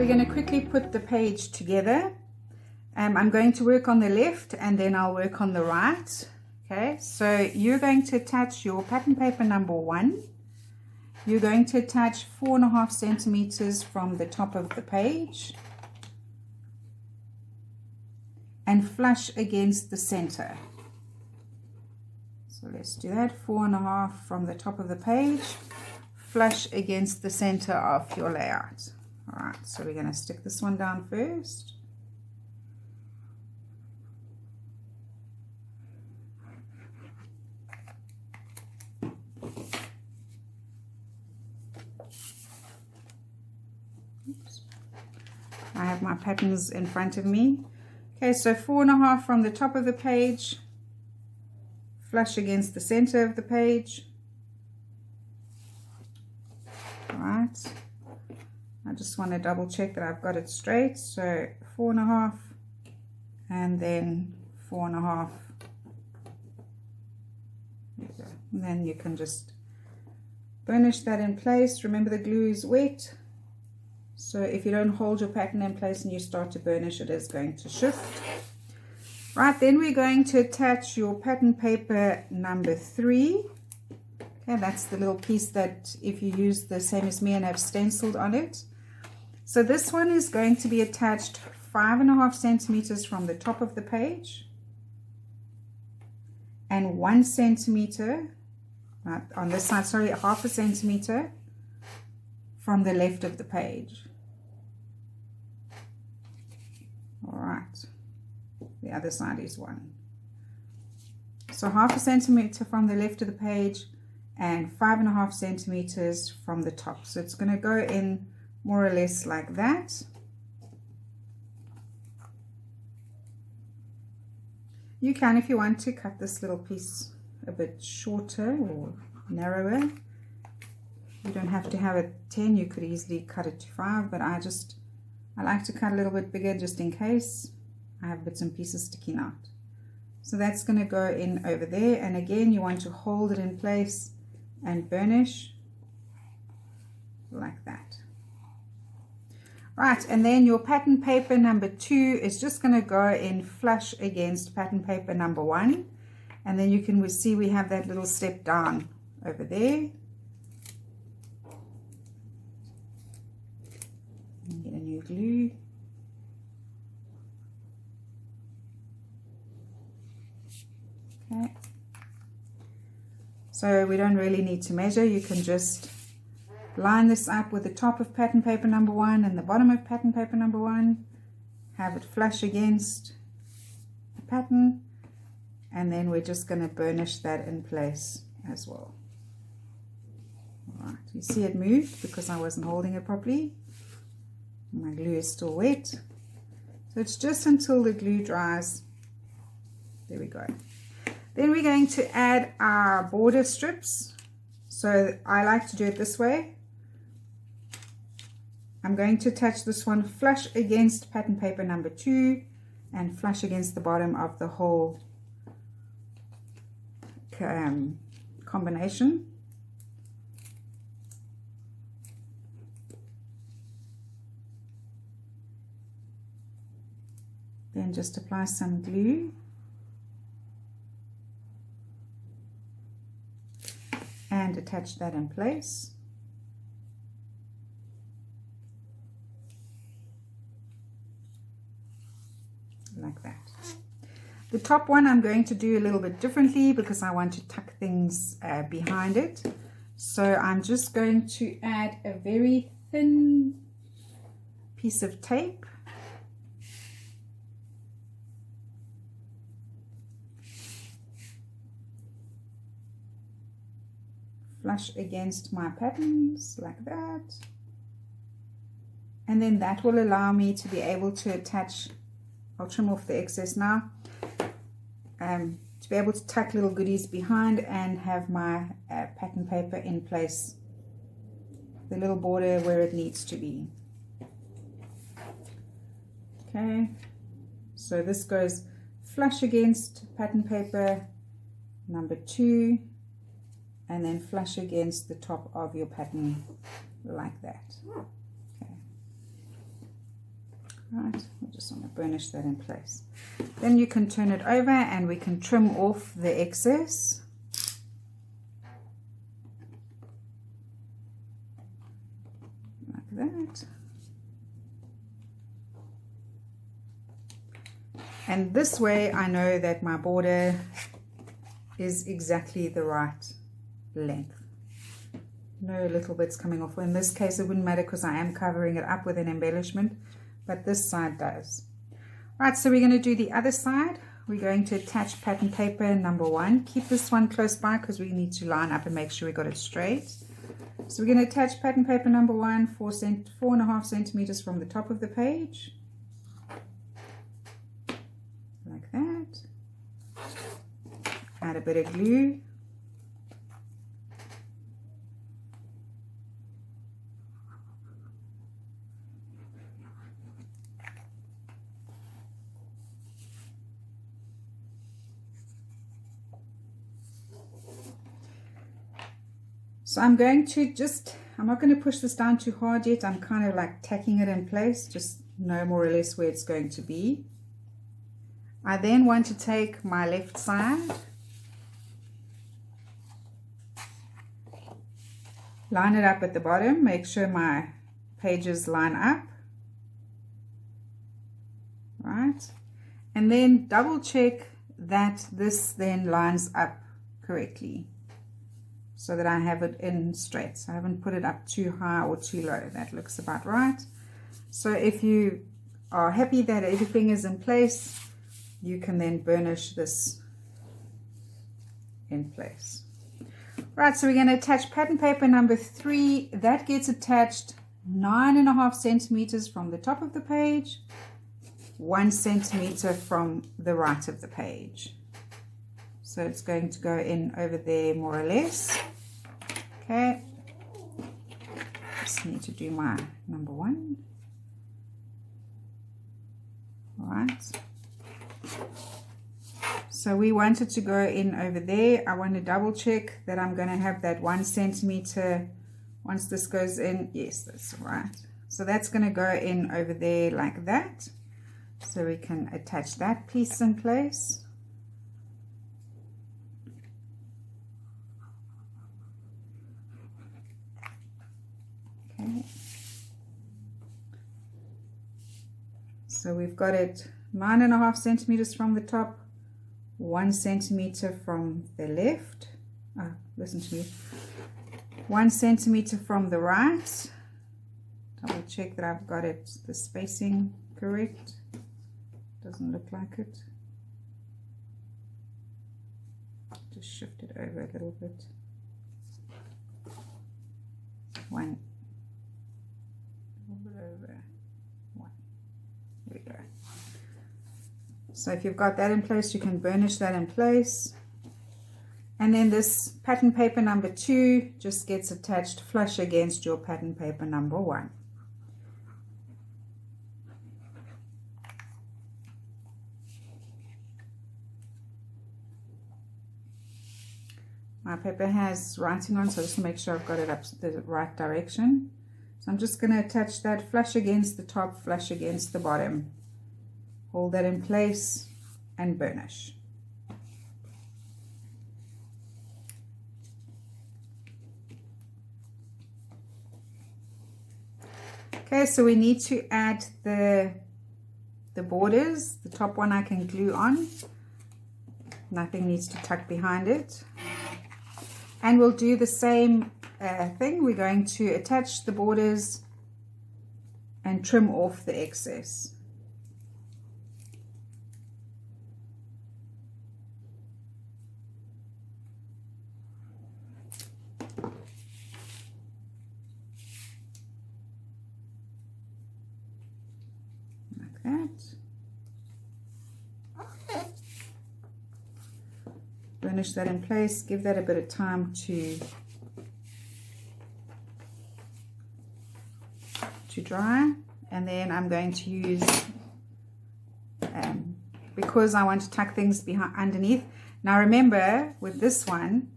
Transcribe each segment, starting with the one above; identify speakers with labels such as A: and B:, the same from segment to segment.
A: we're going to quickly put the page together. I'm going to work on the left and then I'll work on the right. Okay, so you're going to attach your pattern paper number 1. You're going to attach 4.5 centimeters from the top of the page and flush against the center. So let's do that. 4.5 from the top of the page, flush against the center of your layout. All right, so we're going to stick this one down first. I have my patterns in front of me. Okay, so 4.5 from the top of the page, flush against the center of the page. All right, I just want to double check that I've got it straight. So 4.5 and then 4.5. There you go. And then you can just burnish that in place. Remember, the glue is wet. So if you don't hold your pattern in place and you start to burnish, it is going to shift. Right, then we're going to attach your pattern paper number 3. Okay, that's the little piece that if you use the same as me and have stenciled on it. So this one is going to be attached 5.5 centimeters from the top of the page and 1 centimeter, on this side, sorry, 0.5 centimeter from the left of the page. All right, the other side is 1. So 0.5 centimeter from the left of the page and 5.5 centimeters from the top. So it's going to go in more or less like that. You can, if you want to, cut this little piece a bit shorter or narrower. You don't have to have it 10, you could easily cut it to 5, but I like to cut a little bit bigger just in case I have bits and pieces sticking out. So that's going to go in over there, and again you want to hold it in place and burnish like that. Right, and then your pattern paper number 2 is just going to go in flush against pattern paper number 1, and then you can see we have that little step down over there. Get a new glue. Okay. So we don't really need to measure. You can just line this up with the top of pattern paper number 1 and the bottom of pattern paper number 1. Have it flush against the pattern, and then we're just going to burnish that in place as well. All right, you see it moved because I wasn't holding it properly. My glue is still wet, so it's just until the glue dries. There we go. Then we're going to add our border strips. So I like to do it this way. I'm going to attach this one flush against pattern paper number 2 and flush against the bottom of the whole combination. Then just apply some glue. And attach that in place. Like that. The top one I'm going to do a little bit differently because I want to tuck things behind it. So I'm just going to add a very thin piece of tape. Flush against my patterns like that, and then that will allow me to be able to attach, I'll trim off the excess now, to be able to tuck little goodies behind and have my pattern paper in place, the little border where it needs to be. Okay, so this goes flush against pattern paper number 2, and then flush against the top of your pattern like that. Okay. Right, I just want to burnish that in place. Then you can turn it over and we can trim off the excess. Like that. And this way I know that my border is exactly the right length. No little bits coming off. In this case it wouldn't matter because I am covering it up with an embellishment, but this side does. Right, so we're going to do the other side. We're going to attach pattern paper number 1. Keep this one close by because we need to line up and make sure we got it straight. So we're going to attach pattern paper number 1 4.5 centimeters from the top of the page. Like that. Add a bit of glue. So I'm going to I'm not going to push this down too hard yet. I'm kind of like tacking it in place, just know more or less where it's going to be. I then want to take my left side, line it up at the bottom, make sure my pages line up, right? And then double check that this then lines up correctly, so that I have it in straight. So I haven't put it up too high or too low. That looks about right. So if you are happy that everything is in place, you can then burnish this in place. Right, so we're going to attach pattern paper number 3. That gets attached 9.5 centimeters from the top of the page, 1 centimeter from the right of the page. So it's going to go in over there more or less. Okay, just need to do my number 1. All right, so we want it to go in over there. I want to double check that I'm going to have that 1 centimeter once this goes in. Yes, that's right. So that's going to go in over there like that, so we can attach that piece in place. So we've got it 9.5 centimeters from the top, 1 centimeter from the left. Listen to me. 1 centimeter from the right. Double check that I've got it, the spacing correct. Doesn't look like it. Just shift it over a little bit. 1. Over 1. There we go. So if you've got that in place, you can burnish that in place. And then this pattern paper number 2 just gets attached flush against your pattern paper number 1. My paper has writing on, so just to make sure I've got it up the right direction. So I'm just going to attach that flush against the top, flush against the bottom. Hold that in place and burnish. Okay, so we need to add the borders. The top one I can glue on. Nothing needs to tuck behind it. And we'll do the same thing. We're going to attach the borders and trim off the excess. Like that. Burnish that in place, give that a bit of time to dry, and then I'm going to use, because I want to tuck things behind underneath. Now remember, with this one,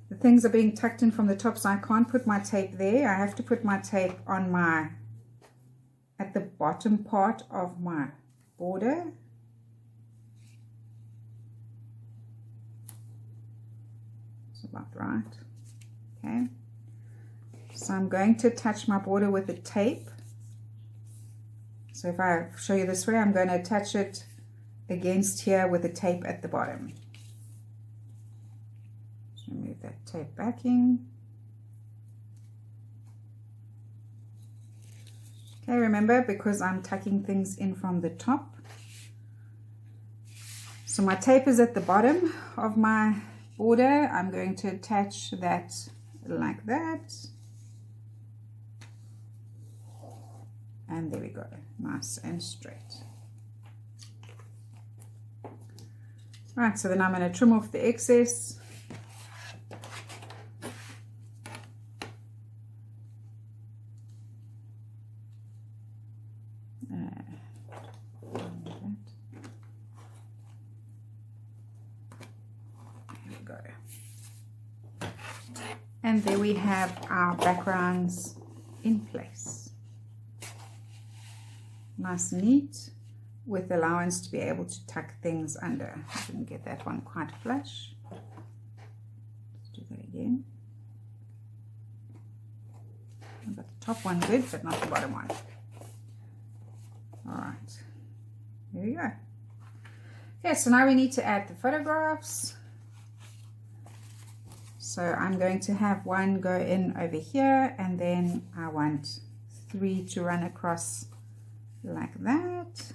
A: the things are being tucked in from the top, so I can't put my tape there. I have to put my tape on my at the bottom part of my border. It's about right. Okay. So I'm going to attach my border with the tape. So if I show you this way, I'm going to attach it against here with the tape at the bottom. Just remove that tape backing. Okay, remember, because I'm tucking things in from the top. So my tape is at the bottom of my border. I'm going to attach that like that. And there we go, nice and straight. Right, so then I'm going to trim off the excess. And there we have our backgrounds in place. Nice and neat, with allowance to be able to tuck things under. I didn't get that one quite flush. Let's do that again. I got the top one good, but not the bottom one. All right, there we go. Okay, so now we need to add the photographs. So I'm going to have one go in over here, and then I want 3 to run across like that.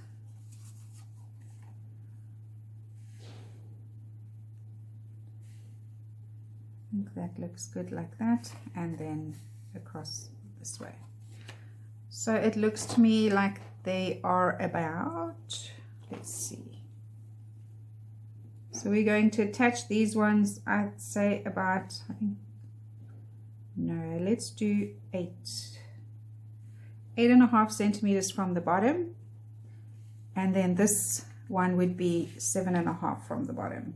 A: I think that looks good like that, and then across this way. So it looks to me like they are about, let's see. So we're going to attach these ones, I'd say about, I think, no, let's do 8.5 centimeters from the bottom. And then this one would be 7.5 from the bottom.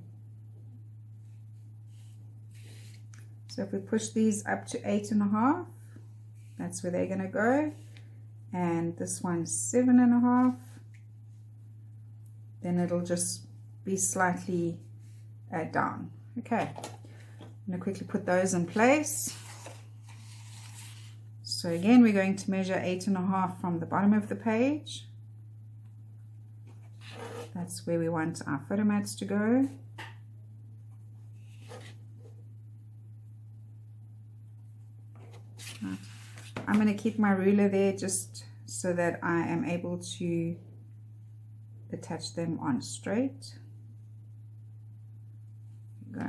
A: So if we push these up to 8.5, that's where they're going to go. And this one's 7.5. Then it'll just be slightly down. Okay, I'm going to quickly put those in place. So again, we're going to measure 8.5 from the bottom of the page. That's where we want our photo mats to go. Right. I'm going to keep my ruler there just so that I am able to attach them on straight. Go.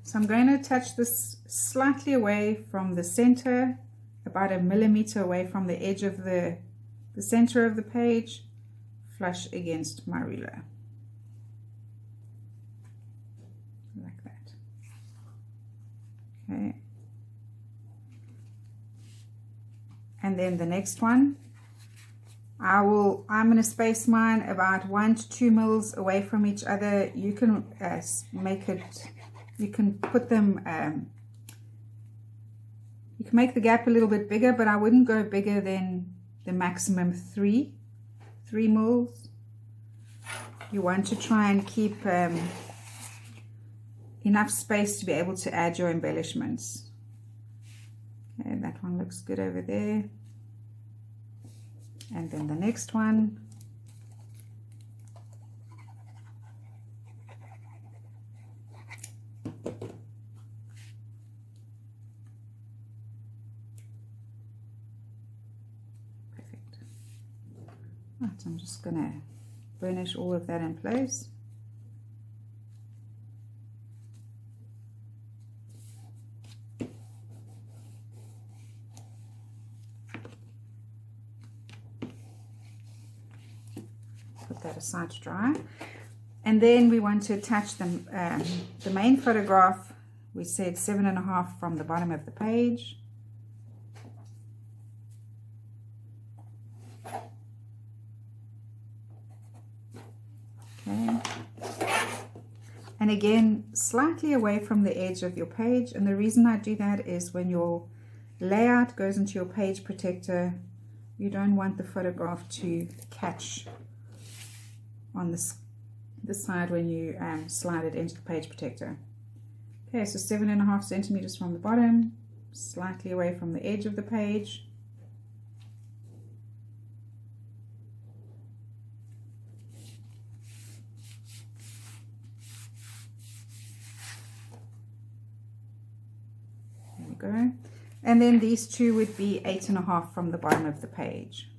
A: So I'm going to attach this slightly away from the center, about 1 millimeter away from the edge of the center of the page, flush against my ruler. Like that. Okay. And then the next one, I'm going to space mine about 1 to 2 mils away from each other. You can make it, you can put them, you can make the gap a little bit bigger, but I wouldn't go bigger than the maximum 3 mils. You want to try and keep enough space to be able to add your embellishments. Okay, that one looks good over there. And then the next one. Perfect. Right, I'm just going to burnish all of that in place. Put that aside to dry, and then we want to attach them. The main photograph, we said 7.5 from the bottom of the page. Okay, And again, slightly away from the edge of your page. And the reason I do that is when your layout goes into your page protector, you don't want the photograph to catch on the side when you slide it into the page protector. Okay, so 7.5 centimeters from the bottom, slightly away from the edge of the page. There we go. And then these two would be 8.5 from the bottom of the page.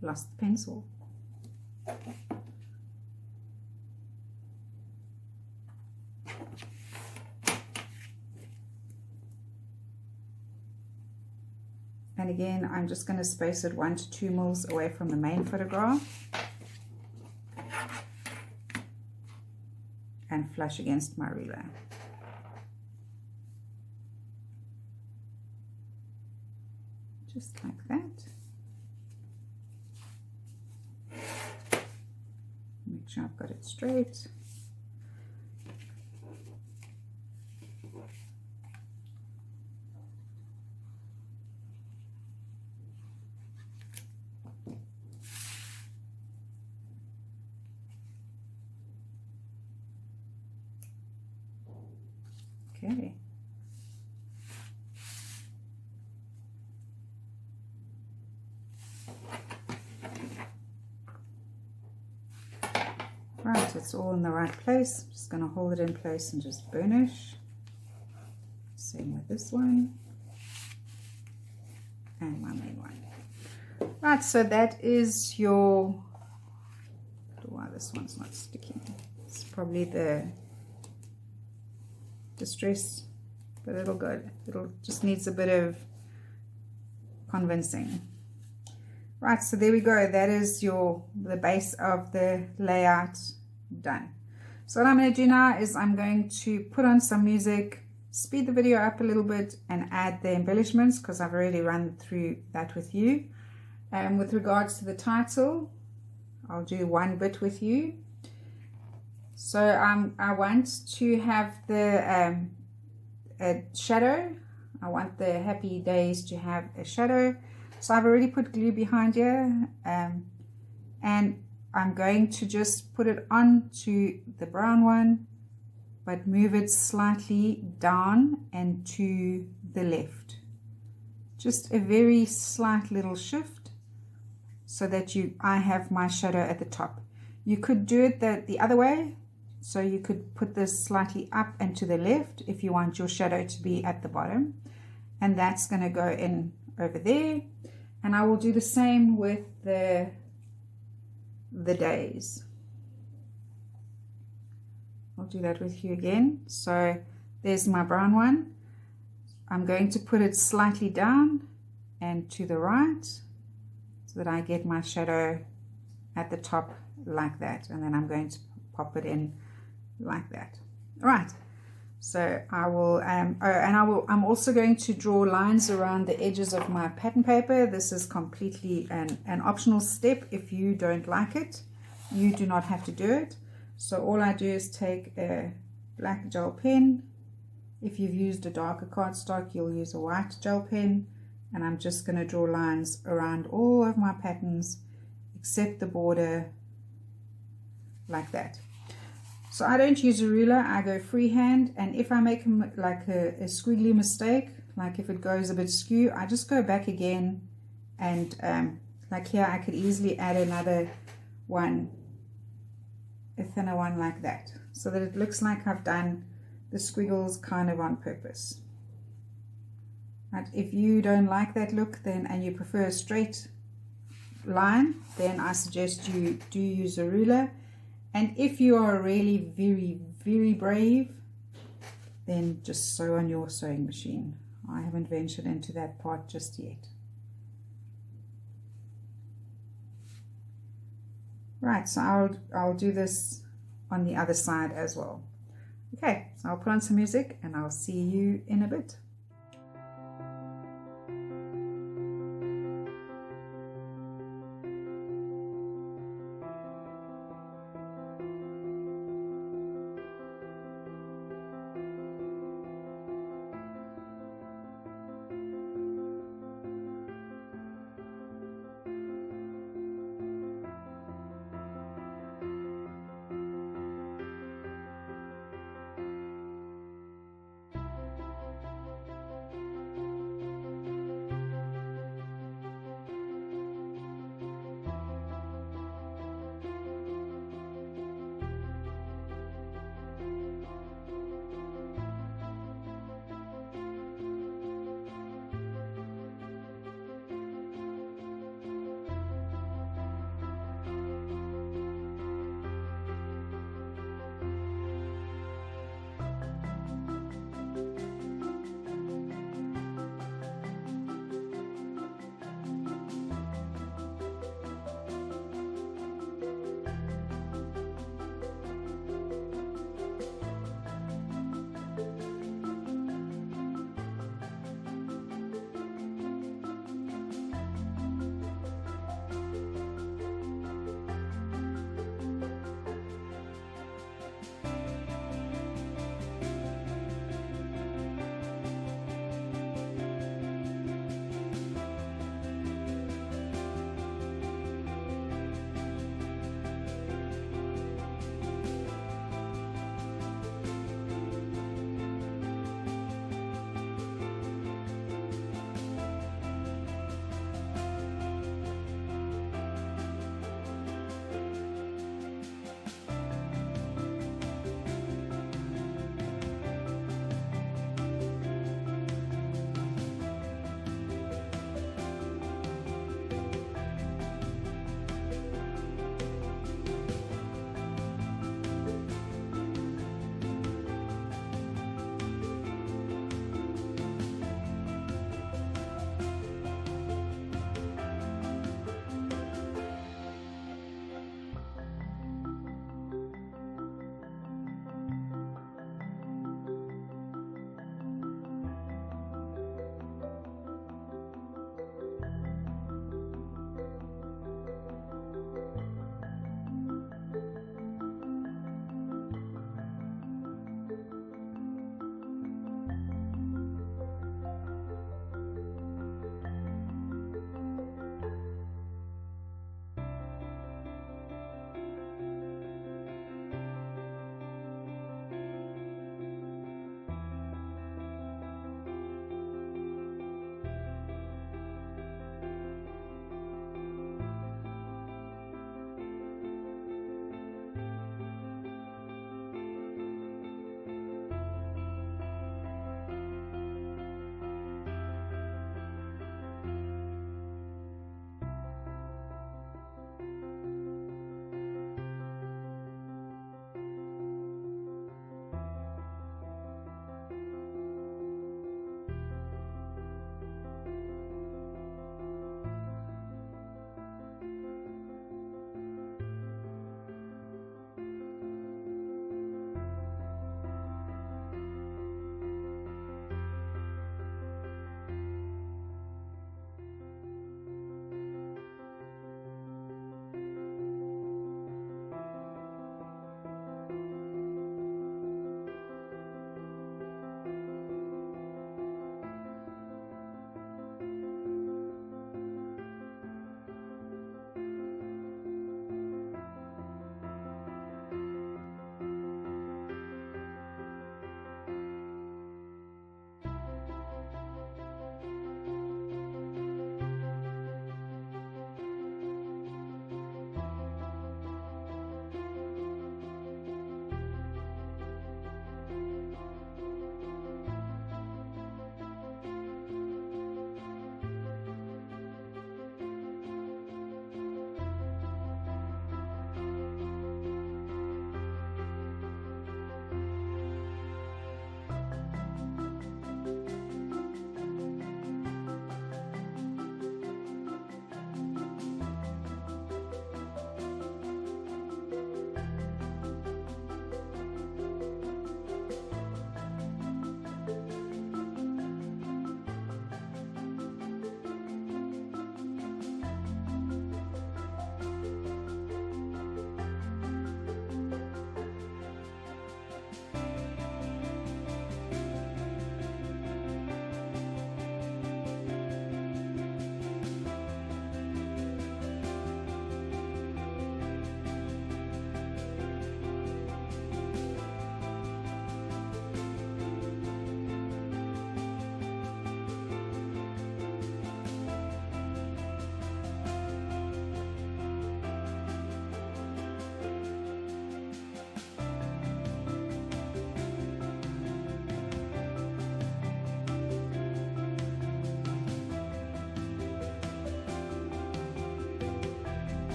A: Lost the pencil. And again, I'm just going to space it 1 to 2 mils away from the main photograph and flush against my ruler. Just like that. Make sure I've got it straight. Okay. Right, it's all in the right place. I'm just going to hold it in place and just burnish. Same with this one. And my main one. Right, so that is your... Why this one's not sticking. It's probably the distress, but it'll go. It'll just needs a bit of convincing. Right, so there we go. That is the base of the layout done. So what I'm going to do now is I'm going to put on some music, speed the video up a little bit, and add the embellishments because I've already run through that with you. With regards to the title, I'll do one bit with you. So I want to have the a shadow. I want the happy days to have a shadow. So I've already put glue behind here, and I'm going to just put it onto the brown one, but move it slightly down and to the left. Just a very slight little shift so that I have my shadow at the top. You could do it the other way. So you could put this slightly up and to the left if you want your shadow to be at the bottom. And that's going to go in over there. And I will do the same with the days. I'll do that with you again. So there's my brown one. I'm going to put it slightly down and to the right so that I get my shadow at the top like that. And then I'm going to pop it in like that. All right, so I will I'm also going to draw lines around the edges of my pattern paper. This is completely an optional step. If you don't like it, you do not have to do it. So all I do is take a black gel pen. If you've used a darker cardstock, you'll use a white gel pen, and I'm just going to draw lines around all of my patterns except the border like that. So I don't use a ruler, I go freehand, and if I make like a squiggly mistake, like if it goes a bit skew, I just go back again, and like here I could easily add another one, a thinner one like that, so that it looks like I've done the squiggles kind of on purpose. But if you don't like that look and you prefer a straight line, then I suggest you do use a ruler. And if you are really very, very brave, then just sew on your sewing machine. I haven't ventured into that part just yet. Right, so I'll do this on the other side as well. Okay, so I'll put on some music and I'll see you in a bit.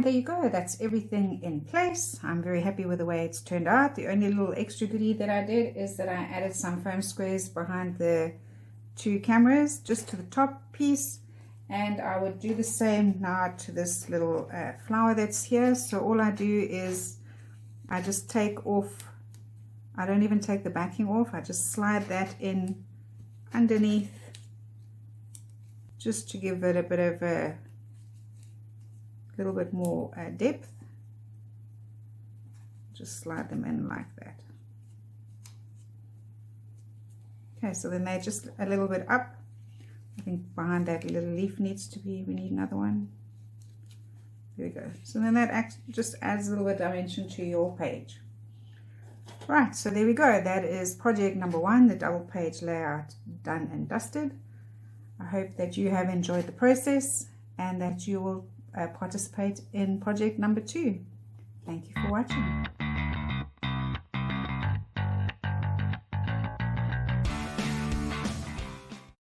A: there you go, that's everything in place. I'm very happy with the way it's turned out. The only little extra goodie that I did is that I added some foam squares behind the 2 cameras, just to the top piece, and I would do the same now to this little flower that's here. So all I do is I just take off, I don't even take the backing off, I just slide that in underneath just to give it a bit of a little bit more depth. Just slide them in like that. Okay, so then they're just a little bit up. I think behind that little leaf needs to be, we need another one. There we go. So then that just adds a little bit of dimension to your page. Right, so there we go. That is project number 1, the double page layout done and dusted. I hope that you have enjoyed the process and that you will participate in project number 2. Thank you for watching.